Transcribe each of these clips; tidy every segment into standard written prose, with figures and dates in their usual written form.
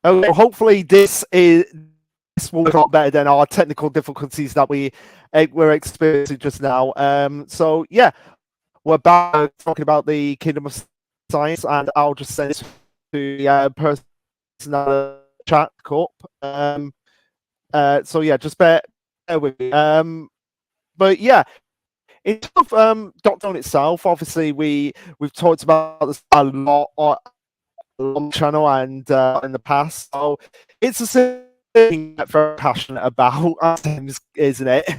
Oh, hopefully this will work a lot better than our technical difficulties that we're experiencing just now. So yeah, we're back talking about the Kingdom of Science, and I'll just send it to the person chat cup. So yeah, just bear with me. But yeah, in terms of Doctor Stone itself, obviously we've talked about this a lot on the channel and in the past. So it's a thing that I'm very passionate about, isn't it?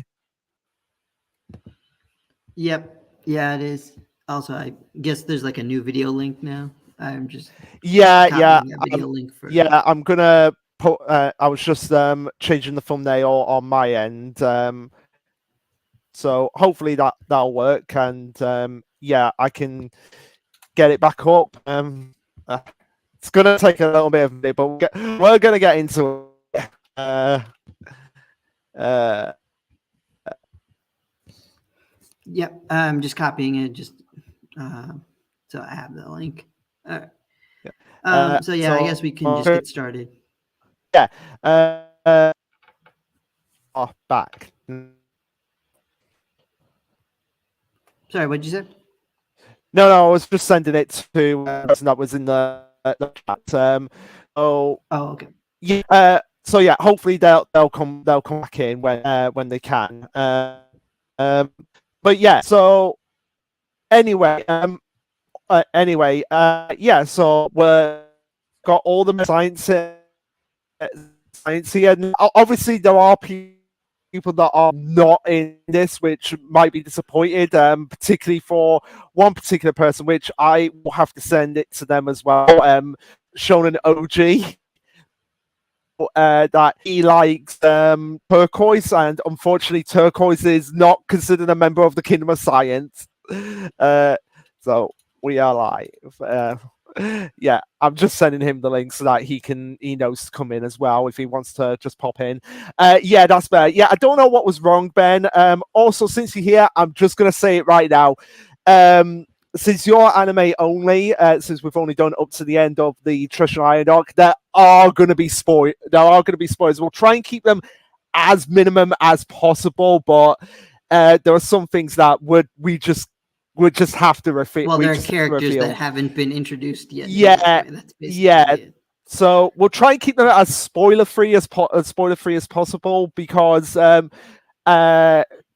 Yep. Yeah, it is. Also, I guess there's like a new video link now. I'm just Yeah, yeah, copying that video link for. yeah. I'm gonna put. I was just changing the thumbnail on my end. So hopefully that'll work, and yeah, I can get it back up. It's gonna take a little bit of it, but we're gonna get into it. Uh, Yep. I'm just copying it. Just uh, so I have the link. All right. So yeah, I guess we can just get started. yeah. Back. Sorry, what'd you say? No, I was just sending it to person that was in the chat. Oh, okay. Yeah. So yeah, hopefully they'll come back in when they can. But yeah. So anyway, yeah. So we've got all the science here. And obviously, there are people that are not in this, which might be disappointed, particularly for one particular person, which I will have to send it to them as well. Shonen OG. That he likes Turquoise, and unfortunately, Turquoise is not considered a member of the Kingdom of Science. So we are live. Yeah, I'm just sending him the link so that he knows to come in as well if he wants to just pop in. Yeah, that's better. Yeah, I don't know what was wrong, Ben. Also, since you're here, I'm just gonna say it right now. Since you're anime only, since we've only done up to the end of the Treasure Island arc, there are going to be spoilers. We'll try and keep them as minimum as possible, but there are some things that we just have to reveal. Well, there are characters that haven't been introduced yet. Yeah, yeah. It. So we'll try and keep them as spoiler free as possible because that's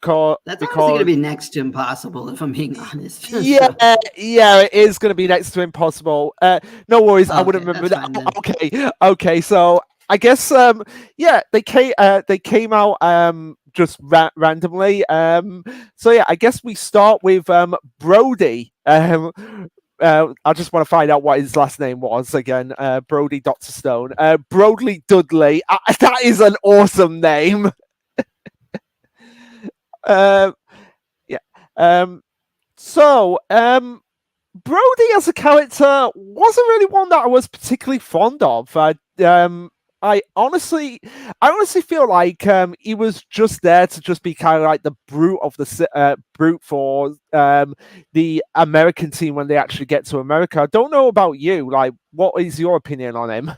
honestly going to be next to impossible, if I'm being honest. Yeah, yeah, it is going to be next to impossible. No worries, I wouldn't remember that. Okay. So I guess yeah, they came out just randomly. So yeah, I guess we start with Brody. I just want to find out what his last name was again. Brody Dr. Stone. Broadley Dudley. That is an awesome name. Yeah. So, Brody as a character wasn't really one that I was particularly fond of. I honestly feel like he was just there to just be kind of like the brute of the brute for the American team when they actually get to America. I don't know about you. Like, what is your opinion on him?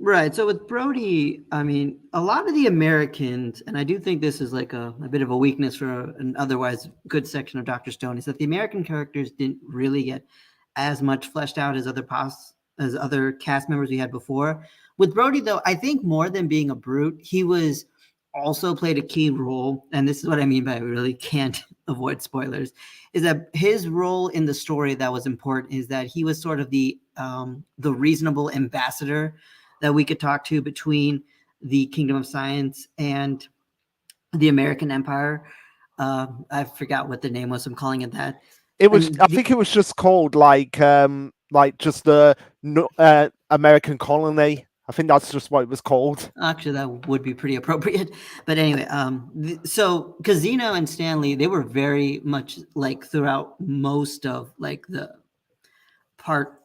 Right. So with Brody, I mean, a lot of the Americans, and I do think this is like a bit of a weakness for an otherwise good section of Dr. Stone, is that the American characters didn't really get as much fleshed out as other cast members we had before. With Brody, though, I think more than being a brute, he was also played a key role, and this is what I mean by I really can't avoid spoilers, is that his role in the story that was important is that he was sort of the reasonable ambassador that we could talk to between the Kingdom of Science and the American Empire. I forgot what the name was. I'm calling it that. It was. I think it was just called like just the American colony. I think that's just what it was called. Actually, that would be pretty appropriate. But anyway, so because Zeno and Stanley, they were very much like throughout most of like the part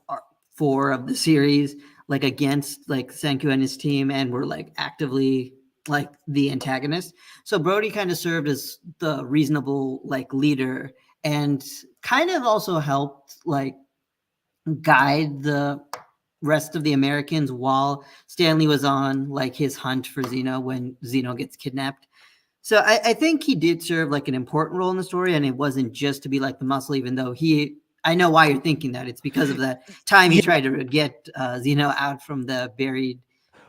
4 of the series, like against like Senku and his team, and were like actively like the antagonist. So Brody kind of served as the reasonable like leader and kind of also helped like guide the rest of the Americans while Stanley was on like his hunt for Xeno when Xeno gets kidnapped. So I think he did serve like an important role in the story, and it wasn't just to be like the muscle, even though I know why you're thinking that. It's because of that time he Yeah. tried to get Xeno out from the buried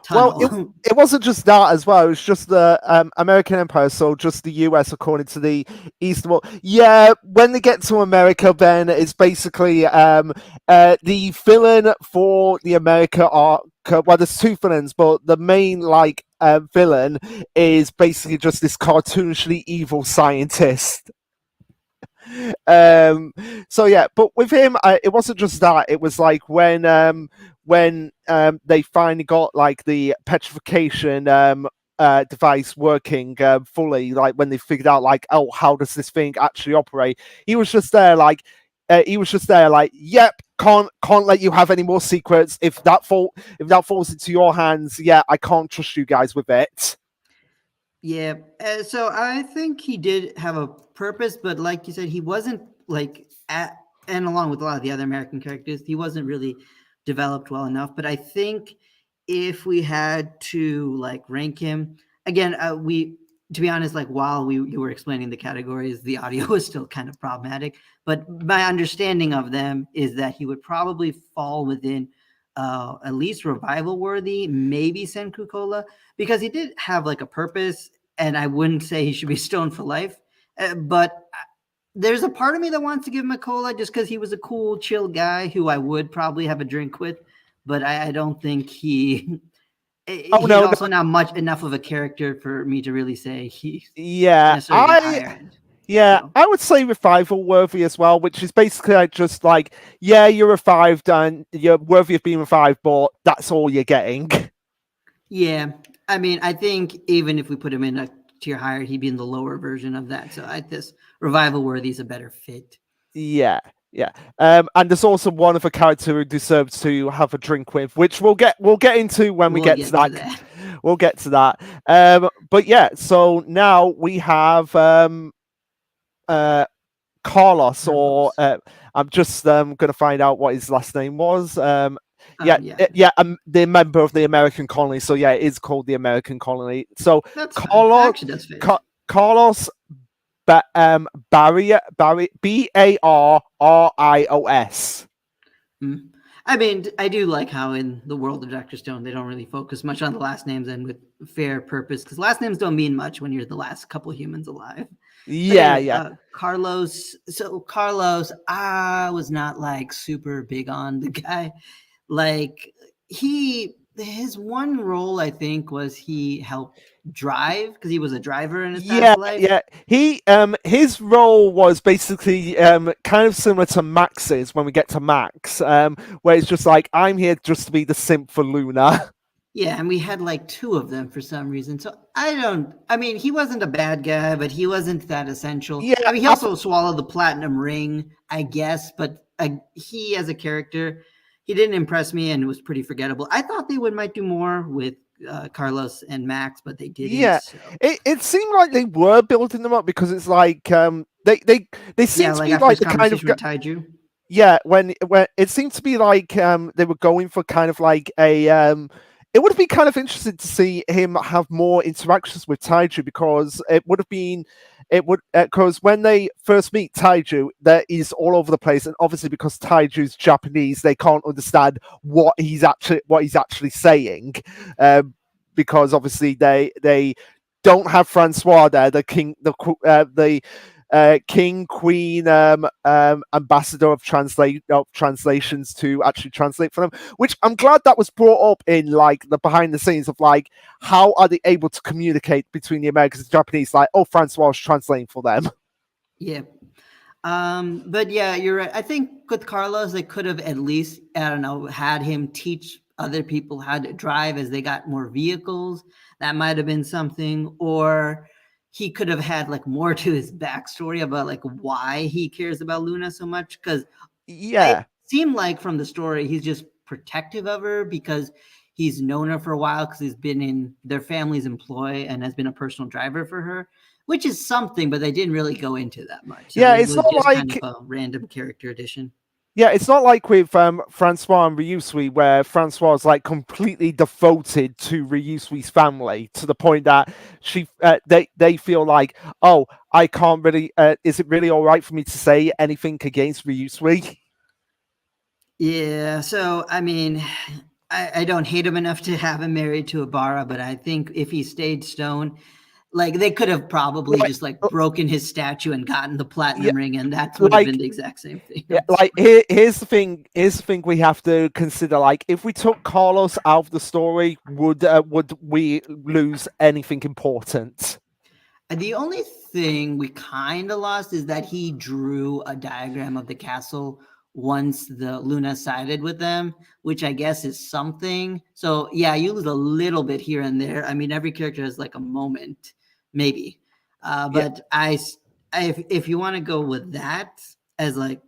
Well, tunnel. it wasn't just that as well. It was just the American Empire, so just the US, according to the Eastern Wall. Yeah, when they get to America, then it's basically the villain for the America arc. Well, there's two villains, but the main villain is basically just this cartoonishly evil scientist. So yeah, but with him, it wasn't just that. It was like when they finally got like the petrification device working fully, like when they figured out like, oh, how does this thing actually operate? He was just there like yep, can't let you have any more secrets. If that falls into your hands, yeah, I can't trust you guys with it. Yeah, so I think he did have a purpose, but like you said, he wasn't and along with a lot of the other American characters, he wasn't really developed well enough. But I think if we had to like rank him again, to be honest, like while you were explaining the categories, the audio was still kind of problematic. But my understanding of them is that he would probably fall within at least revival worthy, maybe Senku Cola, because he did have like a purpose, and I wouldn't say he should be stoned for life. But there's a part of me that wants to give him a cola just because he was a cool, chill guy who I would probably have a drink with. But I don't think he's also not enough of a character for me to really say he's necessarily higher end. Yeah, so. I would say revival worthy as well, which is basically like just like, yeah, you're revived and you're worthy of being revived, but that's all you're getting. Yeah, I mean, I think even if we put him in a tier higher, he'd be in the lower version of that. So this revival worthy is a better fit. Yeah. Yeah, and there's also one of a character who deserves to have a drink with, which we'll get into when we get to that. We'll get to that. But yeah, so now we have Carlos, or I'm just going to find out what his last name was. The member of the American colony. So yeah, it is called the American colony. So Carlos Barrios, Barrios. I mean, I do like how in the world of Dr. Stone, they don't really focus much on the last names, and with fair purpose, because last names don't mean much when you're the last couple humans alive. Yeah. Carlos. So Carlos, I was not like super big on the guy. Like his one role, I think, was he helped drive because he was a driver in his past life. Yeah. He his role was basically kind of similar to Max's when we get to Max, where it's just like, I'm here just to be the simp for Luna. Yeah, and we had like two of them for some reason. So I mean, he wasn't a bad guy, but he wasn't that essential. Yeah, I mean, he also swallowed the platinum ring, I guess, but he as a character, he didn't impress me and was pretty forgettable. I thought they might do more with Carlos and Max, but they didn't. Yeah, so. it seemed like they were building them up because it's like they seem to be like the kind of Taiju. Yeah, when it seemed to be like they were going for kind of like a it would have been kind of interesting to see him have more interactions with Taiju, because because when they first meet Taiju, that is all over the place, and obviously because Taiju's Japanese, they can't understand what he's actually saying, because obviously they don't have Francois there, the king, queen, ambassador of translations to actually translate for them, which I'm glad that was brought up in like the behind the scenes of like, how are they able to communicate between the Americans and Japanese, like, oh, Francois is translating for them. Yeah. But yeah, you're right. I think with Carlos, they could have at least, I don't know, had him teach other people how to drive as they got more vehicles. That might have been something. Or he could have had like more to his backstory about like why he cares about Luna so much. Because it seemed like from the story, he's just protective of her because he's known her for a while, because he's been in their family's employ and has been a personal driver for her, which is something, but they didn't really go into that much. So it's not like kind of a random character addition. Yeah, it's not like with Francois and Ryusui, where Francois is like completely devoted to Ryusui's family to the point that they feel like, oh, I can't really. Is it really all right for me to say anything against Ryusui? Yeah, so I mean, I don't hate him enough to have him married to Abara, but I think if he stayed stone, like they could have probably Like, just like broken his statue and gotten the yeah, platinum ring, and that would have been like the exact same thing. yeah, I'm like sorry. here's the thing. Here's the thing we have to consider. Like, if we took Carlos out of the story, would we lose anything important? The only thing we kind of lost is that he drew a diagram of the castle once the Luna sided with them, which I guess is something. So yeah, you lose a little bit here and there. I mean, every character has like a moment, maybe. Yeah. But if you want to go with that as like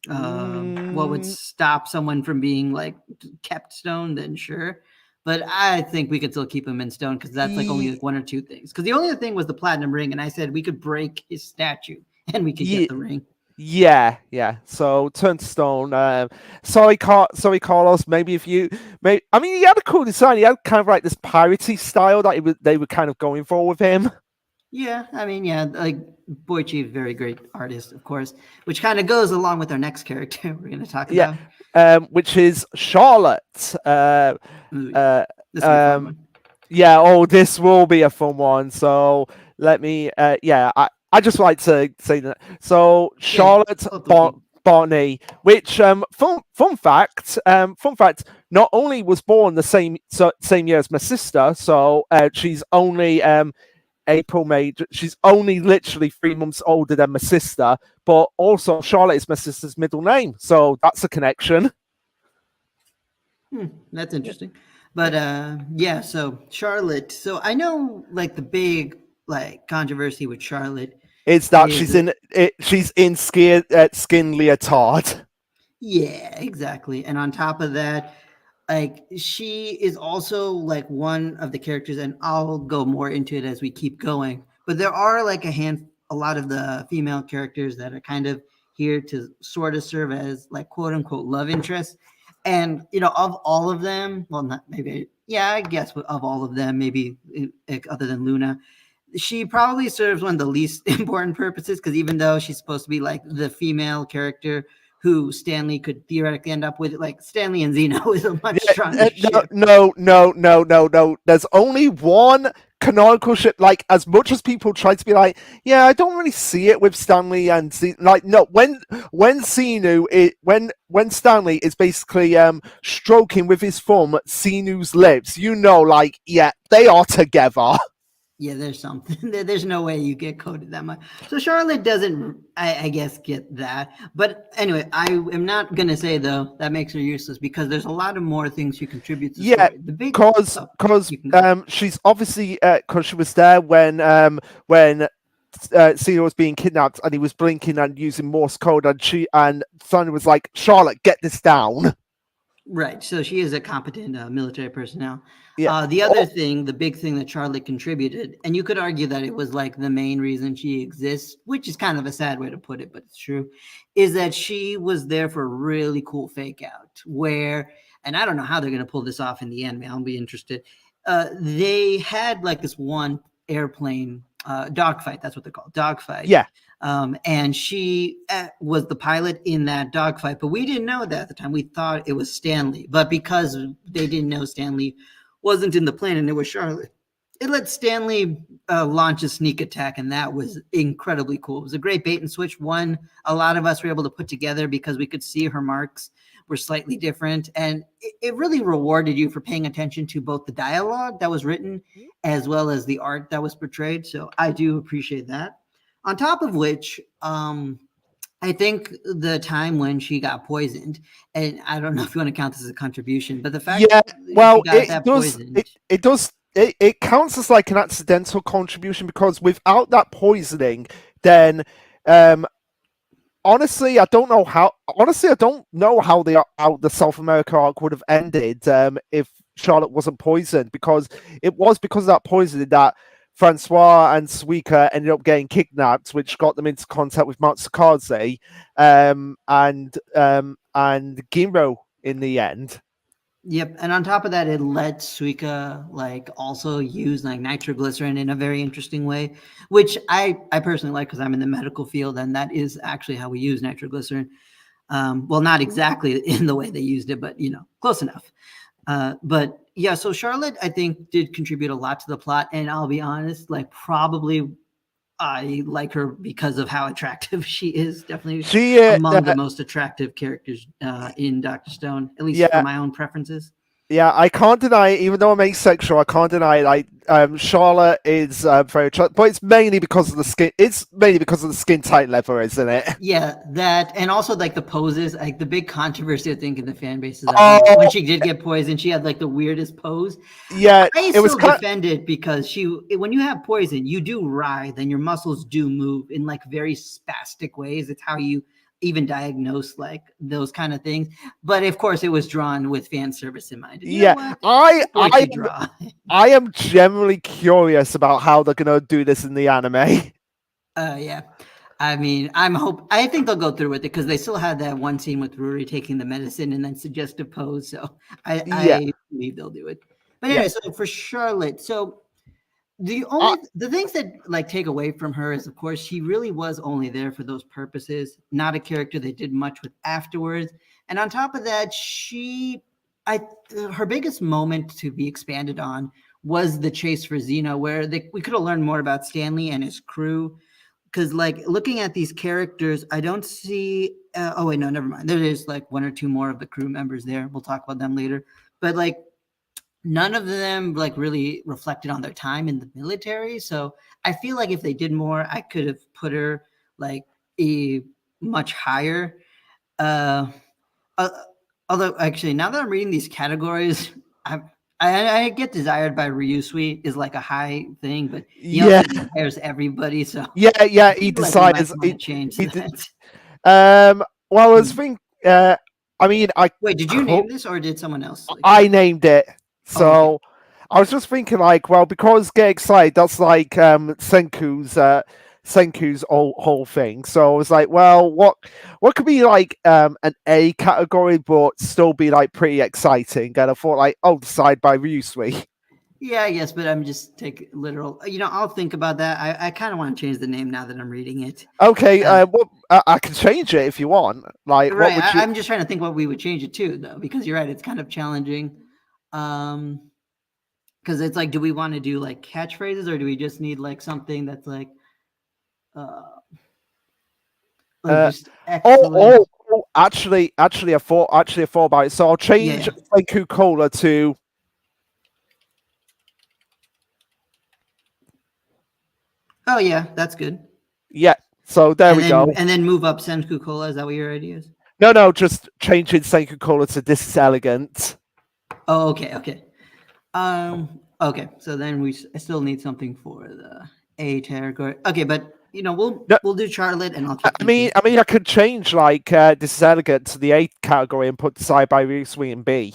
what would Mm, stop someone from being like kept stone, then sure. But I think we could still keep him in stone because that's like only ye- like one or two things. Because the only other thing was the platinum ring, and I said we could break his statue and we could get ye- the ring. yeah. So turn to stone. Sorry, Carlos. Maybe if you, maybe I mean, he had a cool design. He had kind of like this piratey style that they were kind of going for with him. Yeah, I mean, yeah, like Boichi, very great artist, of course, which kind of goes along with our next character we're going to talk Yeah. about. Which is Charlotte. Ooh, yeah. Uh, This will be a fun um, one. yeah. Oh, this will be a fun one. So let me. Yeah. I just like to say that. So Yeah, Charlotte flip looking. Bonney, which fun fact, not only was born the same year as my sister, so she's only April, May. She's only literally 3 months older than my sister, but also Charlotte is my sister's middle name, so that's a connection. That's interesting. But yeah, so Charlotte. So I know like the big like controversy with Charlotte It's that is she's in skin leotard. yeah, exactly. And on top of that, like she is also like one of the characters, and I'll go more into it as we keep going. But there are like a lot of the female characters that are kind of here to sort of serve as like quote unquote love interests. And you know, of all of them, well, not maybe, yeah, I guess of all of them, maybe other than Luna, she probably serves one of the least important purposes because even though she's supposed to be like the female character who Stanley could theoretically end up with, like Stanley and Xeno is a much stronger ship. No. There's only one canonical ship. Like, as much as people try to be like, yeah, I don't really see it with Stanley and like, no. When when Stanley is basically stroking with his thumb Sinu's lips, you know, like, yeah, they are together. Yeah, there's something. There's no way you get coded that much. So Charlotte doesn't, I guess, get that. But anyway, I am not gonna say though that makes her useless because there's a lot of more things she contributes to the Yeah, story. The big, because you can go. she's obviously because she was there when Cena was being kidnapped and he was blinking and using Morse code and Sonya was like, Charlotte, get this down. Right. So she is a competent military personnel. Yeah. The other thing, the big thing that Charlotte contributed, and you could argue that it was like the main reason she exists, which is kind of a sad way to put it, but it's true, is that she was there for a really cool fake out where, and I don't know how they're going to pull this off in the end, man. I'll be interested. They had like this one airplane dogfight. That's what they're called, dogfight. Yeah. And she was the pilot in that dogfight, but we didn't know that at the time. We thought it was Stanley, but because they didn't know Stanley wasn't in the plane and it was Charlotte, it let Stanley launch a sneak attack, and that was incredibly cool. It was a great bait and switch. One, a lot of us were able to put together because we could see her marks were slightly different, and it really rewarded you for paying attention to both the dialogue that was written as well as the art that was portrayed. So I do appreciate that. On top of which, I think the time when she got poisoned, and I don't know if you want to count this as a contribution, but the fact Yeah, well, she got that poisoned. it counts as like an accidental contribution because without that poisoning, then honestly, I don't know how the South America arc would have ended if Charlotte wasn't poisoned, because it was because of that poisoning that Francois and Suika ended up getting kidnapped, which got them into contact with Matsukaze and Ginro in the end. Yep, and on top of that, it let Suika like also use like nitroglycerin in a very interesting way, which I personally like because I'm in the medical field, and that is actually how we use nitroglycerin. Well, not exactly in the way they used it, but close enough. But yeah, so Charlotte, I think, did contribute a lot to the plot, and I'll be honest, like probably I like her because of how attractive she is. Definitely She among the most attractive characters in Doctor Stone, at least for my own preferences. Yeah, I can't deny it, even though I'm asexual, I can't deny it. Charlotte is very attractive, but it's mainly because of the skin. It's mainly because of the skin tight leather, isn't it? Yeah, that, and also like the poses, like the big controversy I think in the fan base is when she did get poisoned, she had like the weirdest pose. Yeah, I still defend it because when you have poison, you do writhe and your muscles do move in like very spastic ways. It's how you even diagnose like those kind of things, but of course it was drawn with fan service in mind. I am generally curious about how they're gonna do this in the anime. Yeah, I mean, I think they'll go through with it because they still had that one scene with Ruri taking the medicine and then suggestive pose, so I believe they'll do it. But anyway, so for Charlotte, so the things that like take away from her is, of course, she really was only there for those purposes, not a character they did much with afterwards. And on top of that, her biggest moment to be expanded on was the chase for Xena, where we could have learned more about Stanley and his crew. Because like looking at these characters, I don't see. Oh wait, no, never mind. There is like one or two more of the crew members there. We'll talk about them later. But like, none of them like really reflected on their time in the military. So I feel like if they did more, I could have put her like a much higher. Although actually, now that I'm reading these categories, I get desired by Ryusui is like a high thing, but he also desires everybody. So he decides to change that. Well, I was thinking. Wait, did you name this or did someone else? I named it. So I was just thinking, like, well, because Get Excited, that's like Senku's whole thing. So I was like, well, what could be like an A category, but still be like pretty exciting? And I thought, like, Decide by Ryusui. Yeah, I guess, but I'm just take literal. I'll think about that. I kind of want to change the name now that I'm reading it. Okay, I can change it if you want. Like, right, what would you... I'm just trying to think what we would change it to, though, because you're right. It's kind of challenging. Because it's like, do we want to do like catchphrases or do we just need like something that's like just actually I thought about it. So I'll change Senku Cola to oh yeah, that's good. Yeah, so there we go. And then move up Senku Cola. Is that what your idea is? No, just changing Senku Cola to This Is Elegant. Oh, okay. Okay, so then I still need something for the A category. Okay, but we'll do Charlotte, and I'll keep. I mean, I could change like This Is Elegant to the A category and put Desire by Ryusui in B.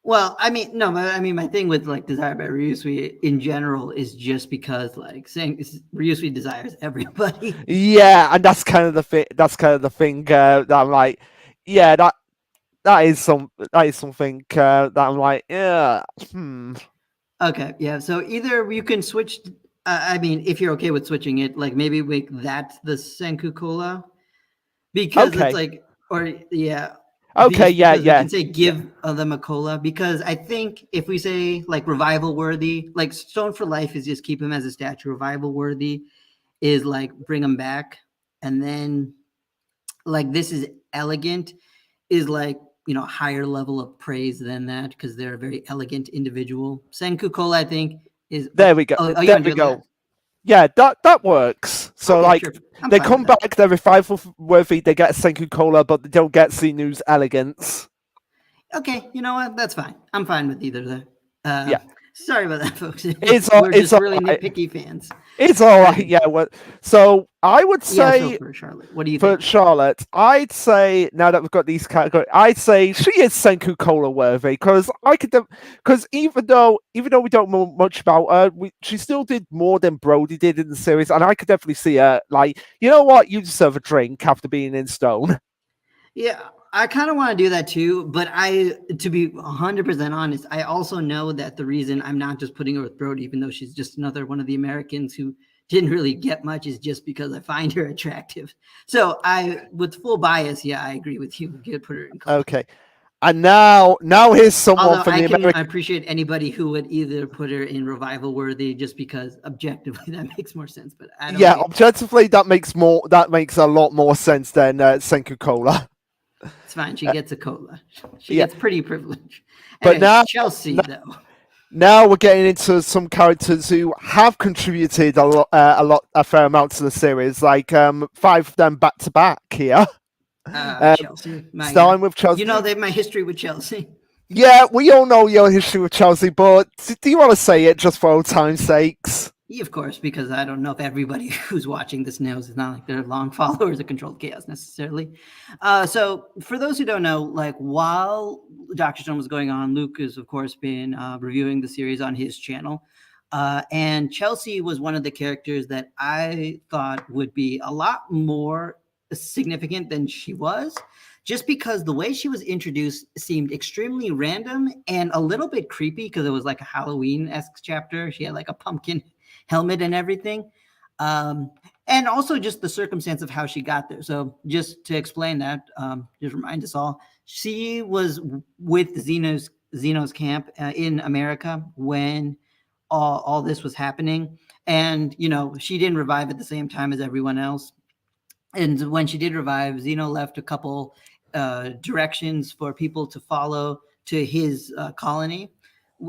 Well, I mean, no, my thing with like Desire by Ryusui in general is just because like saying Ryusui desires everybody. Yeah, and that's kind of the thing. That I'm like, yeah, that is something that I'm like, yeah. Okay, yeah. So either you can switch. I mean, if you're okay with switching it, like maybe make that the Senku Cola, because it's like, or yeah. Okay, yeah. You can say give them a cola, because I think if we say like revival worthy, like Stone for Life is just keep him as a statue. Revival worthy is like bring him back, and then like This Is Elegant is like higher level of praise than that because they're a very elegant individual. Senku Cola, I think, is there we go. There we go. Yeah, that works. So okay, like sure. They come back, they're revival worthy, they get Senku Cola, but they don't get Sinu's elegance. Okay, you know what? That's fine. I'm fine with either there. Sorry about that, folks. We're just all really right. nitpicky fans. It's all right. Yeah. Well, so I would say So for Charlotte, what do you for think? Charlotte, I'd say now that we've got these categories, I'd say she is Senku Cola worthy because because even though we don't know much about her, she still did more than Brody did in the series, and I could definitely see her like, you know what, you deserve a drink after being in Stone. Yeah, I kind of want to do that too, but to be 100% honest, I also know that the reason I'm not just putting her with Brody, even though she's just another one of the Americans who didn't really get much, is just because I find her attractive. So with full bias, yeah, I agree with you. Put her in. Okay, and now here's someone Although from the I American. appreciate anybody who would either put her in revival worthy, just because objectively that makes more sense. But I don't. Yeah, objectively, that makes a lot more sense than Senku Cola. It's fine. She gets a cola. She Yeah. gets pretty privileged. But now Chelsea, though. Now we're getting into some characters who have contributed a fair amount to the series, like 5 of them back to back here. Chelsea. Starting with Chelsea. You know my history with Chelsea. Yeah, we all know your history with Chelsea, but do you want to say it just for old time's sakes? Yeah, of course, because I don't know if everybody who's watching this knows. It's not like they're long followers of Controlled Chaos necessarily. So for those who don't know, like while Dr. Stone was going on, Luke has, of course, been reviewing the series on his channel. And Chelsea was one of the characters that I thought would be a lot more significant than she was, just because the way she was introduced seemed extremely random and a little bit creepy because it was like a Halloween-esque chapter. She had like a pumpkin helmet and everything. And also just the circumstance of how she got there. So just to explain that, just remind us all, she was with Zeno's camp in America when all this was happening. And, she didn't revive at the same time as everyone else. And when she did revive, Zeno left a couple directions for people to follow to his colony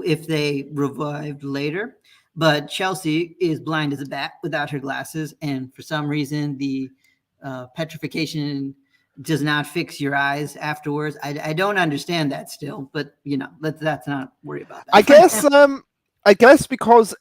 if they revived later. But Chelsea is blind as a bat without her glasses. And for some reason, the petrification does not fix your eyes afterwards. I don't understand that still, but let's not worry about that. I guess because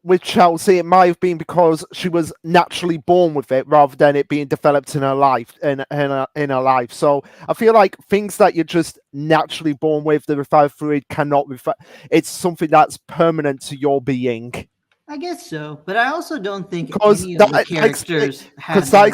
with Chelsea, it might have been because she was naturally born with it rather than it being developed in her life. In her life, so I feel like things that you're just naturally born with, the revive fluid cannot revive. It's something that's permanent to your being. I guess so, but I also don't think any of the characters because that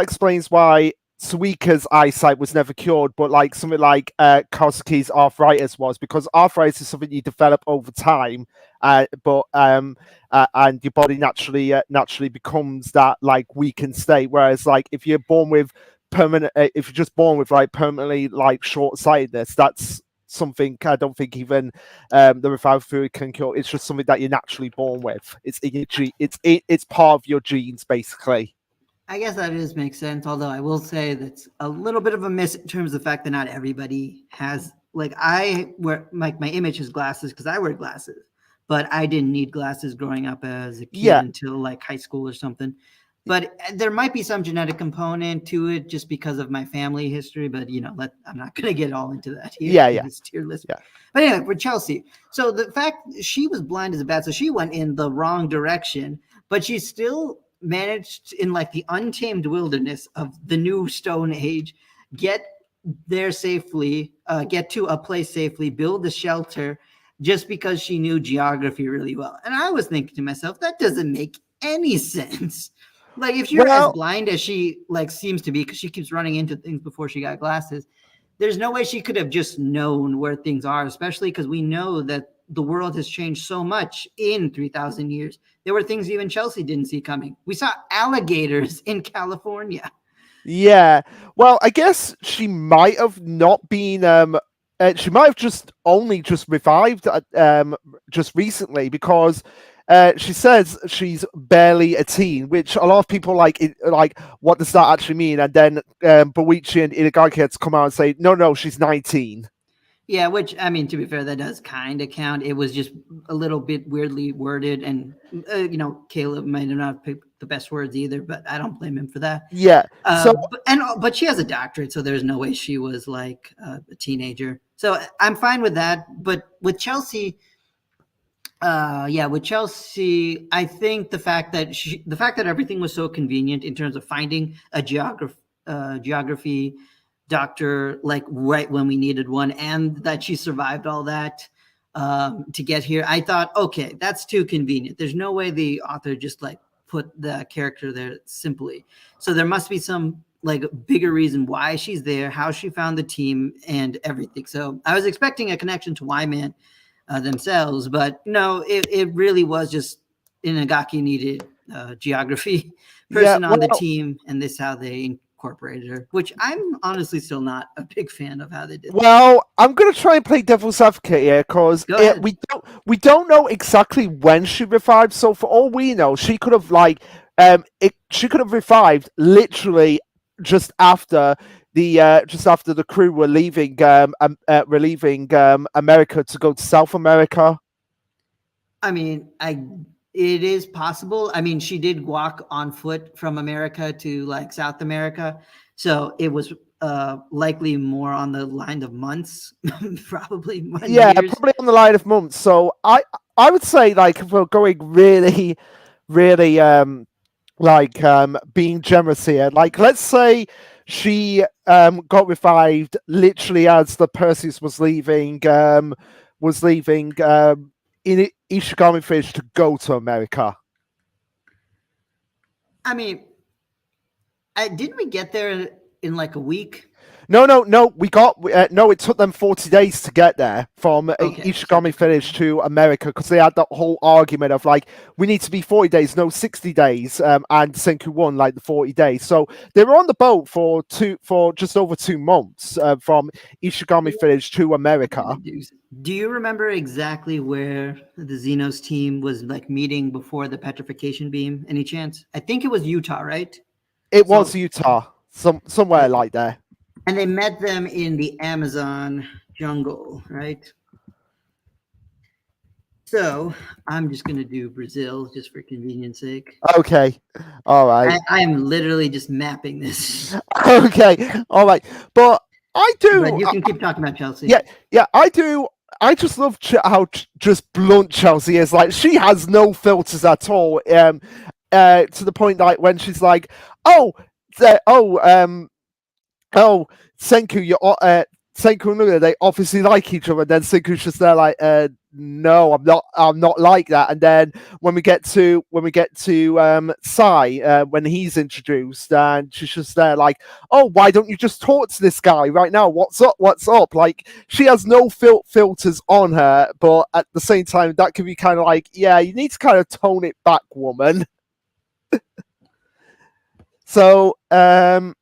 explains why Suika's eyesight was never cured, but like something like Kosuke's arthritis was, because arthritis is something you develop over time, and your body naturally becomes that like weakened state. Whereas like if you're born with if you're just born with like permanently like short-sightedness, that's something I don't think even the revival fluid can cure. It's just something that you're naturally born with. It's in your it's part of your genes basically. I guess that makes sense. Although I will say that's a little bit of a miss in terms of the fact that not everybody has, like I wear my image is glasses because I wear glasses, but I didn't need glasses growing up as a kid until like high school or something. But there might be some genetic component to it just because of my family history. But I'm not going to get all into that here. This tier list. Yeah. But anyway, for Chelsea, so the fact she was blind as a bat, so she went in the wrong direction, but she still managed in like the untamed wilderness of the new Stone Age, get there safely, get to a place safely, build a shelter just because she knew geography really well. And I was thinking to myself, that doesn't make any sense. Like if you're as blind as she like seems to be, because she keeps running into things before she got glasses, there's no way she could have just known where things are, especially because we know that the world has changed so much in 3,000 years. There were things even Chelsea didn't see coming. We saw alligators in California. Yeah. Well, I guess she might have not been she might have just revived just recently, because she says she's barely a teen, which a lot of people like what does that actually mean? And then Boichi and Inagaki had to come out and say no, she's 19. Yeah, which, I mean, to be fair, that does kind of count. It was just a little bit weirdly worded, and, Caleb might have not picked the best words either, but I don't blame him for that. Yeah. But she has a doctorate, so there's no way she was like a teenager. So I'm fine with that. But with Chelsea, Yeah, with Chelsea, I think the fact that everything was so convenient in terms of finding a geography doctor like right when we needed one, and that she survived all that to get here. I thought, okay, that's too convenient. There's no way the author just like put the character there simply. So there must be some like bigger reason why she's there, how she found the team, and everything. So I was expecting a connection to Y-Man themselves, but no, it really was just Inagaki needed geography Yeah, person on the well, team, and this is how they incorporated her, which I'm honestly still not a big fan of how they did that. well, I'm gonna try and play devil's advocate here because Go ahead. we don't know exactly when she revived. So for all we know, she could have she could have revived literally just after the crew were leaving America to go to South America. I mean, it is possible. I mean, she did walk on foot from America to like South America, so it was likely more on the line of months, probably Yeah, years. probably on the line of months. So I would say like if we're going really, really being generous here, like let's say she got revived literally as the Perseus was leaving in Ishigami Fish to go to America. I mean, didn't we get there in like a week? No. We got no. It took them 40 days to get there from Okay, Ishigami Village to America because they had that whole argument of like we need to be 40 days, no 60 days, and Senku won like the 40 days. So they were on the boat for just over 2 months from Ishigami Village to America. Do you remember exactly where the Xenos team was like meeting before the petrification beam? Any chance? I think it was Utah, right? It was Utah, somewhere Okay. like there. And they met them in the Amazon jungle, right? So I'm just gonna do Brazil just for convenience sake. Okay, all right. I am literally just mapping this. Okay, all right. But I do. But you can keep talking about Chelsea. Yeah, I do. I just love how just blunt Chelsea is. Like she has no filters at all. To the point like when she's like, "Oh, oh, Senku, Senku and Luna, they obviously like each other." And then Senku's just there like, "No, I'm not like that." And then when we get to Sai, when he's introduced, and she's just there like, "Oh, why don't you just talk to this guy right now? What's up? What's up?" Like she has no filters on her, but at the same time, that can be kind of like, yeah, you need to kind of tone it back, woman. So, and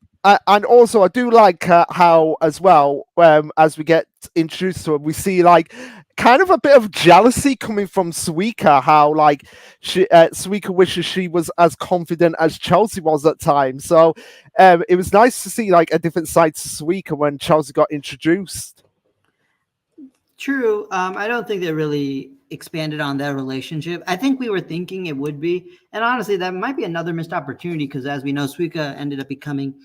also I do like how as well as we get introduced to her, we see like kind of a bit of jealousy coming from Suika, how like Suika wishes she was as confident as Chelsea was at times. So it was nice to see like a different side to Suika when Chelsea got introduced. True. I don't think they really expanded on their relationship. I think we were thinking it would be, and honestly, that might be another missed opportunity because, as we know, Suika ended up becoming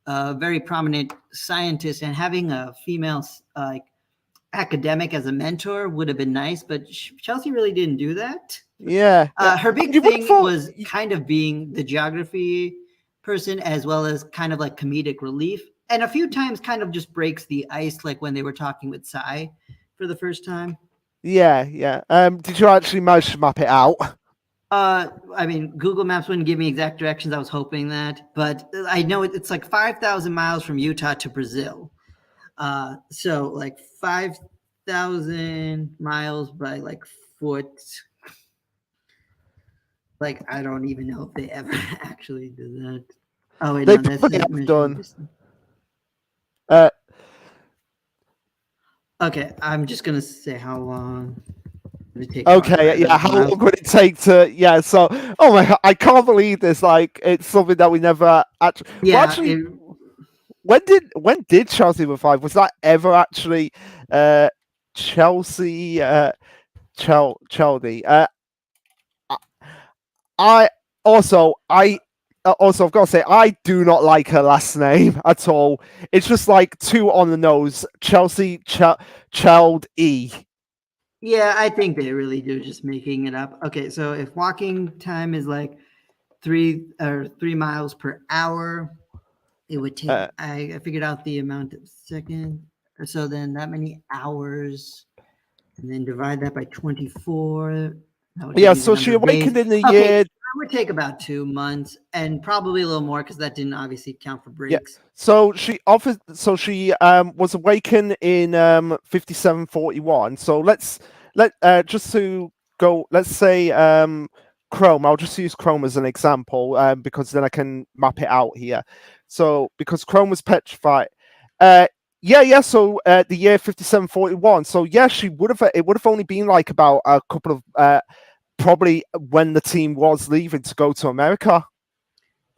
a very prominent scientist, and having a female like academic as a mentor would have been nice. But Chelsea really didn't do that. Yeah. Her big thing was kind of being the geography person as well as kind of like comedic relief, and a few times kind of just breaks the ice, like when they were talking with Sai for the first time. Yeah. Did you actually manage to map it out? I mean, Google Maps wouldn't give me exact directions. I was hoping that, but I know it's like 5,000 miles from Utah to Brazil. So like 5,000 miles by like foot. Like I don't even know if they ever actually did that. Oh wait, They no, that's probably have done. Okay, I'm just gonna say how long. Okay, yeah. How long would it take to? Yeah. So, oh my god, I can't believe this. Like, it's something that we never actually. Yeah. Well, actually, when did Chelsea revive? Was that ever actually Chelsea? Chelsea. I also I've got to say I do not like her last name at all. It's just like too on the nose. Chelsea Child E. Yeah, I think they really do just making it up. Okay, so if walking time is like 3 miles per hour, it would take. Uh, I figured out the amount of second. So then that many hours, and then divide that by 24. That would give yeah, me the so number she of days. awakened in the Okay, year. that would take about 2 months, and probably a little more because that didn't obviously count for Yeah. breaks. So she offered. So she was awakened in 5741. So let just to go. Let's say Chrome. I'll just use Chrome as an example because then I can map it out here. So because Chrome was petrified. Uh, yeah. So the year 5741. So yeah, she would have. It would have only been like about a couple of probably when the team was leaving to go to America.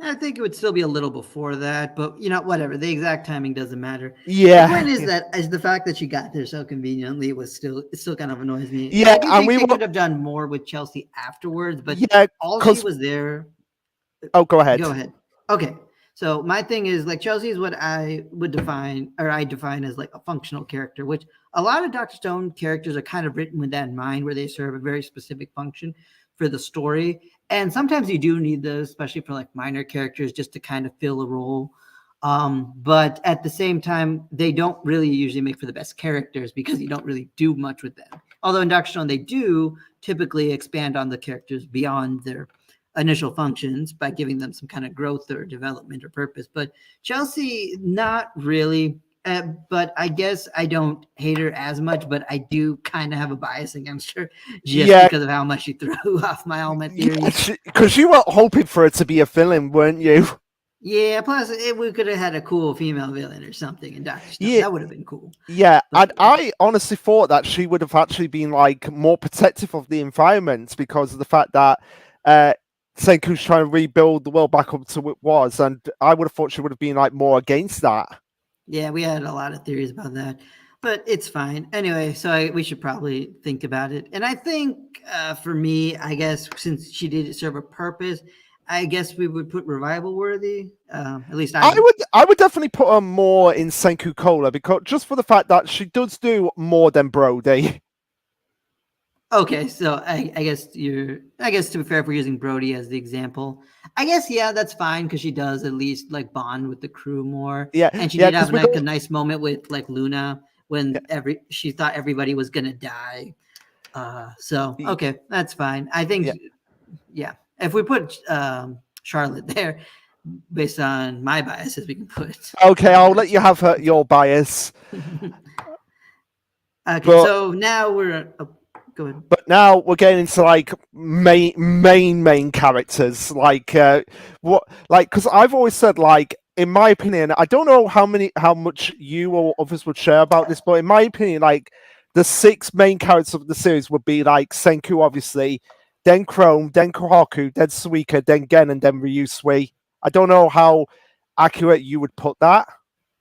I think it would still be a little before that, but whatever. The exact timing doesn't matter. The point Yeah. is that is the fact that she got there so conveniently was still it still kind of annoys me. And Yeah, I do and think we they were. could have done more with Chelsea afterwards, but Yeah, all she because was there. oh, go ahead. Go ahead. Okay. So my thing is like Chelsea is what I would define or I define as like a functional character, which a lot of Dr. Stone characters are kind of written with that in mind, where they serve a very specific function for the story. And sometimes you do need those, especially for like minor characters, just to kind of fill a role. But at the same time, they don't really usually make for the best characters because you don't really do much with them. Although in Dr. Stone, they do typically expand on the characters beyond their initial functions by giving them some kind of growth or development or purpose. But Chelsea, not really. But I guess I don't hate her as much, but I do kind of have a bias against her just Yeah, because of how much she threw off my all my yeah, theories. because you were hoping for it to be a villain, weren't you? Yeah, plus we could have had a cool female villain or something in Doctor Stone. Yeah, That would have been cool. yeah, But and I honestly thought that she would have actually been like more protective of the environment because of the fact that Senku's trying to rebuild the world back up to what it was, and I would have thought she would have been like more against that. yeah, we had a lot of theories about that, but it's fine. Anyway, so we should probably think about it. And I think for me, I guess since she did serve a purpose, I guess we would put revival worthy. At least I would. I would definitely put her more in Senku Cola because just for the fact that she does do more than Brody. Okay, so I guess I guess to be fair, if we're using Brody as the example, I guess yeah, that's fine because she does at least like bond with the crew more, Yeah, and she yeah, did because have we like a don't. nice moment with like Luna Yeah, when she thought everybody was gonna die. So okay, that's fine. I think yeah. yeah, if we put Charlotte there, based on my biases, we can put. Okay, I'll let you have your bias. Okay, But so now we're. Oh, go ahead. but now we're getting into like main characters. Like what? Like because I've always said like in my opinion, I don't know how much you or others would share about this, but in my opinion, like the six main characters of the series would be like Senku, obviously, then Chrome, then Kohaku, then Suika, then Gen, and then Ryusui. I don't know how accurate you would put that.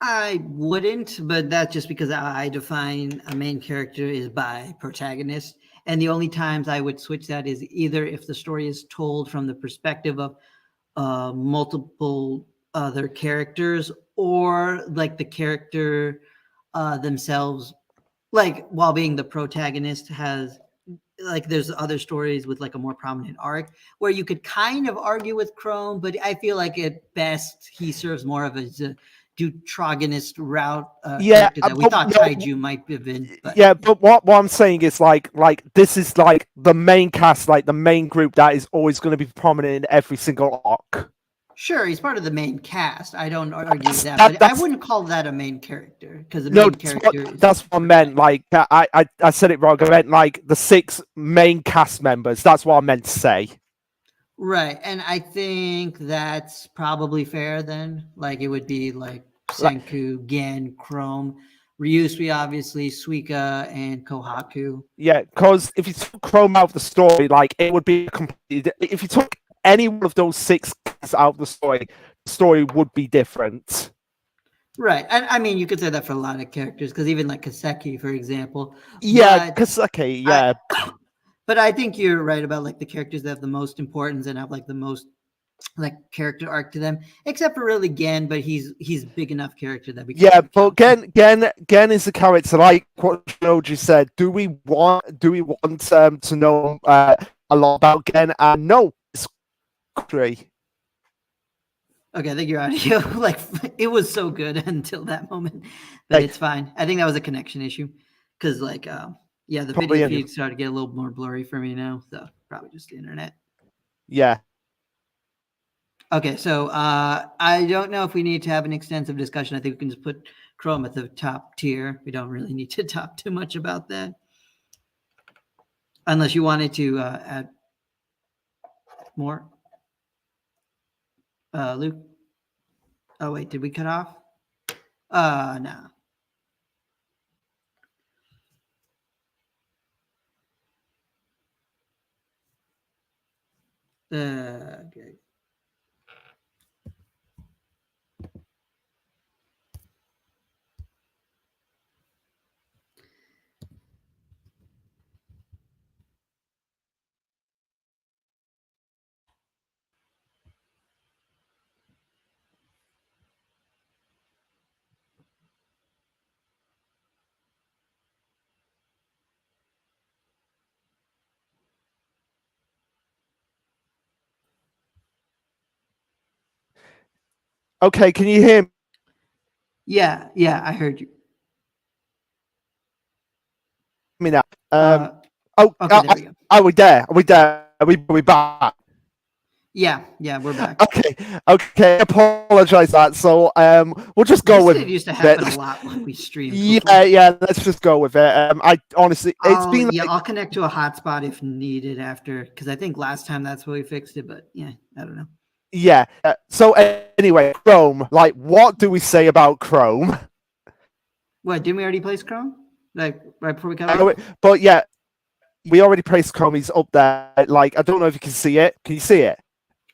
I wouldn't, but that's just because I define a main character is by protagonist. And the only times I would switch that is either if the story is told from the perspective of multiple other characters or like the character themselves, like while being the protagonist has like there's other stories with like a more prominent arc where you could kind of argue with Chrome, but I feel like at best he serves more of a deuteragonist route Yeah, character that we but thought no, Taiju might have been. But yeah, but what I'm saying is like this is like the main cast, like the main group that is always going to be prominent in every single arc. sure, he's part of the main cast. I don't argue with That's, that, that but I that's wouldn't call that a main character because the no, main character is that's what I meant. Like I said it wrong. I meant like the six main cast members. That's what I meant to say. right. And I think that's probably fair then. Like it would be like Like Senku, Gen, Chrome, Ryusui, obviously, Suika, and Kohaku. yeah, because if you took Chrome out of the story, like it would be completely. If you took any one of those six cast out of the story would be different. Right. And I mean, you could say that for a lot of characters because even like Kaseki, for example. Yeah, But because okay, I, yeah, but I think you're right about like the characters that have the most importance and have like the most like character arc to them, except for really Gen, but he's big enough character that we can Yeah, count but him. Gen is a character like what Shinoji said. Do we want to know a lot about Gen? And no, it's great. Okay, I think your audio, like, it was so good until that moment, but Hey, it's fine. I think that was a connection issue because, like, yeah, the probably video any- feed started to get a little more blurry for me now, so probably just the internet. yeah. Okay, so I don't know if we need to have an extensive discussion. I think we can just put Chrome at the top tier. We don't really need to talk too much about that, unless you wanted to add more. Luke. Oh wait, did we cut off? No. Okay. Okay, can you hear Yeah, I heard you. me now? Okay, there we go. Are we there? Are we there? Are we back? Yeah, we're back. Okay. Apologize that. So we'll just go This with shit used to happen it. a lot when we streamed. Yeah. Let's just go with it. I honestly, it's been like, I'll connect to a hotspot if needed after, because I think last time that's where we fixed it. But yeah, I don't know. yeah. So anyway, Chrome. Like, what do we say about Chrome? What, didn't we already place Chrome? Like right before we cut off? But yeah, we already placed Chrome. He's up there. Like, I don't know if you can see it. Can you see it?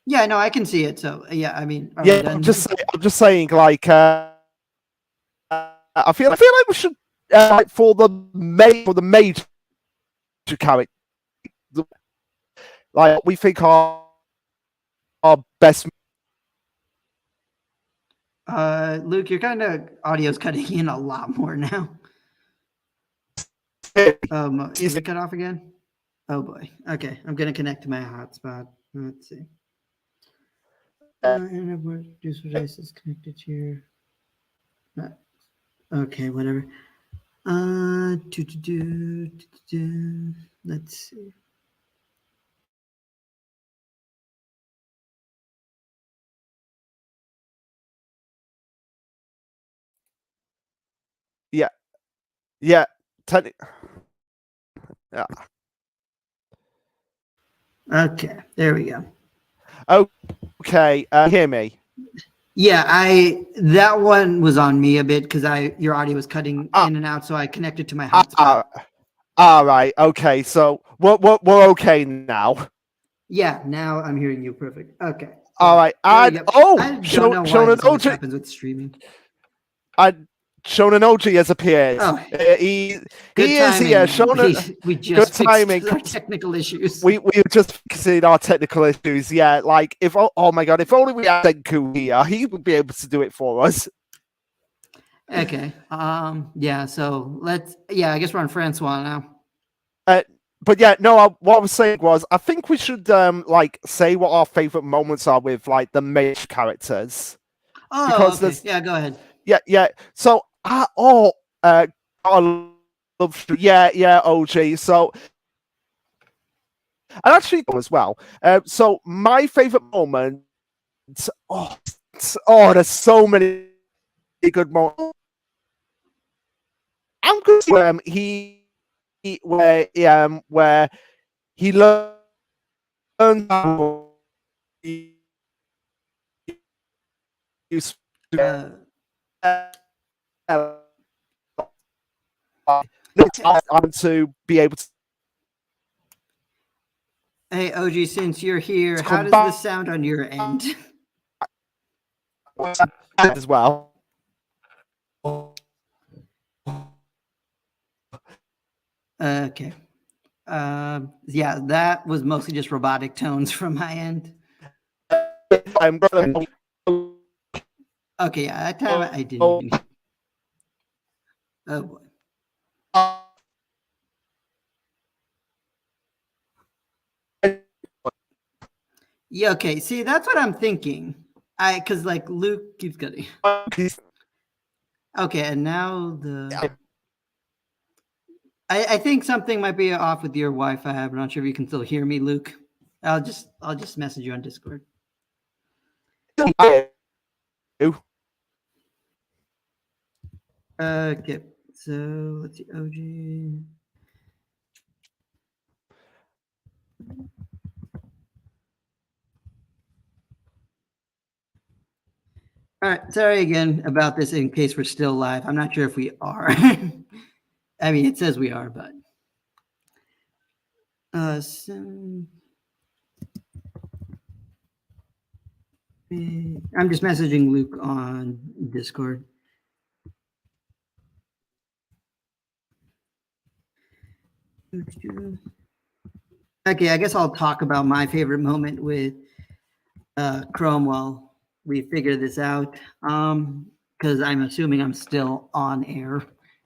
Yeah, no, I can see it. So yeah, I mean, Yeah, I'm just saying. Like, I feel like we should like for the major character, like we think our best. Luke, your kind of audio's cutting in a lot more now. Is it cut off again? Oh boy. Okay, I'm gonna connect to my hotspot. Let's see. Producer device is connected to your. Okay, whatever. Let's see. Yeah. Yeah. Okay, there we go. Okay. Hear me? Yeah, that one was on me a bit because your audio was cutting in and out, so I connected to my hotspot. All right. Okay. So we're okay now. Yeah, now I'm hearing you perfect. Okay. All right. I don't know why this always happens with streaming. Shonen OG has appeared. Oh, he good is timing, here. we just good timing. fixed our technical issues. We just fixed our technical issues. Yeah, like if oh my god, if only we had Senku here, he would be able to do it for us. Okay. Yeah. So I guess we're on Francois now. But yeah, no. What I was saying was, I think we should like say what our favorite moments are with like the mage characters. Oh, because okay. Yeah, go ahead. Yeah. So I love OG. So and actually as well. So my favorite moment. There's so many good moments. I'm good. Where he learned how to use to be able to. Hey, OG, since you're here, how does this sound on your end? As well. Okay. Yeah, that was mostly just robotic tones from my end. I'm gonna. Okay, yeah, that time I didn't even. Oh boy. Yeah, okay. See, that's what I'm thinking. Because like Luke keeps cutting. Okay, and now I think something might be off with your Wi-Fi. I'm not sure if you can still hear me, Luke. I'll just message you on Discord. Okay, so let's see, OG. All right, sorry again about this in case we're still live. I'm not sure if we are. I mean, it says we are, but so, I'm just messaging Luke on Discord. Okay, I guess I'll talk about my favorite moment with Chrome while we figure this out. Because I'm assuming I'm still on air,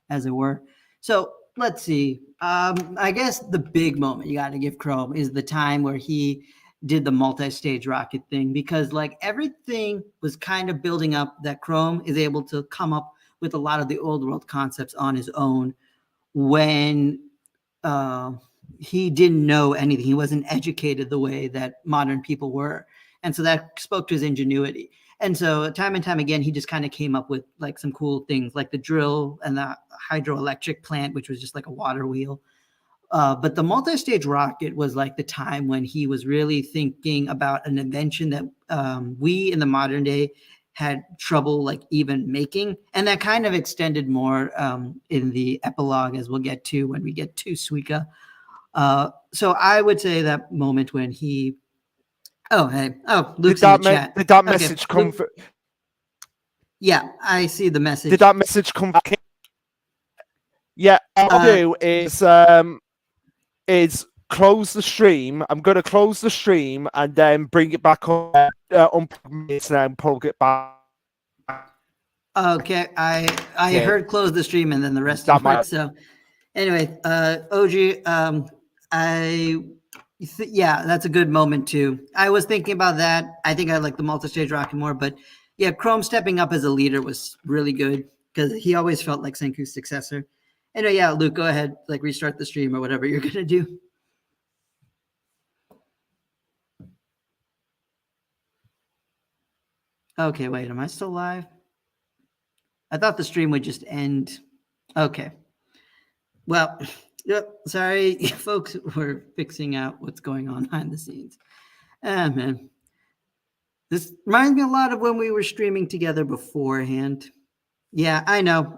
as it were. So let's see. I guess the big moment you got to give Chrome is the time where he did the multi-stage rocket thing, because like everything was kind of building up that Chrome is able to come up with a lot of the old world concepts on his own when he didn't know anything. He wasn't educated the way that modern people were. And so that spoke to his ingenuity. And so time and time again, he just kind of came up with like some cool things like the drill and the hydroelectric plant, which was just like a water wheel. But the multi-stage rocket was like the time when he was really thinking about an invention that we in the modern day had trouble like even making. And that kind of extended more in the epilogue, as we'll get to when we get to Suika. So I would say that moment when he, oh, hey, oh, Luke's in the chat. Did that message come? Luke, yeah, I see the message. Did that message come back in? Yeah, what I'll do is close the stream. I'm going to close the stream and then bring it back on, unplug it and then plug it back. Okay, I heard close the stream and then the rest of it. So anyway, OG, yeah, that's a good moment too. I was thinking about that. I think I like the multi-stage rocket more, but yeah, Chrome stepping up as a leader was really good because he always felt like Senku's successor. Anyway, yeah, Luke, go ahead, like restart the stream or whatever you're gonna do. Okay, wait, am I still live? I thought the stream would just end. Okay. Well, yep, sorry, folks, we're fixing out what's going on behind the scenes. Ah, man. This reminds me a lot of when we were streaming together beforehand. Yeah, I know.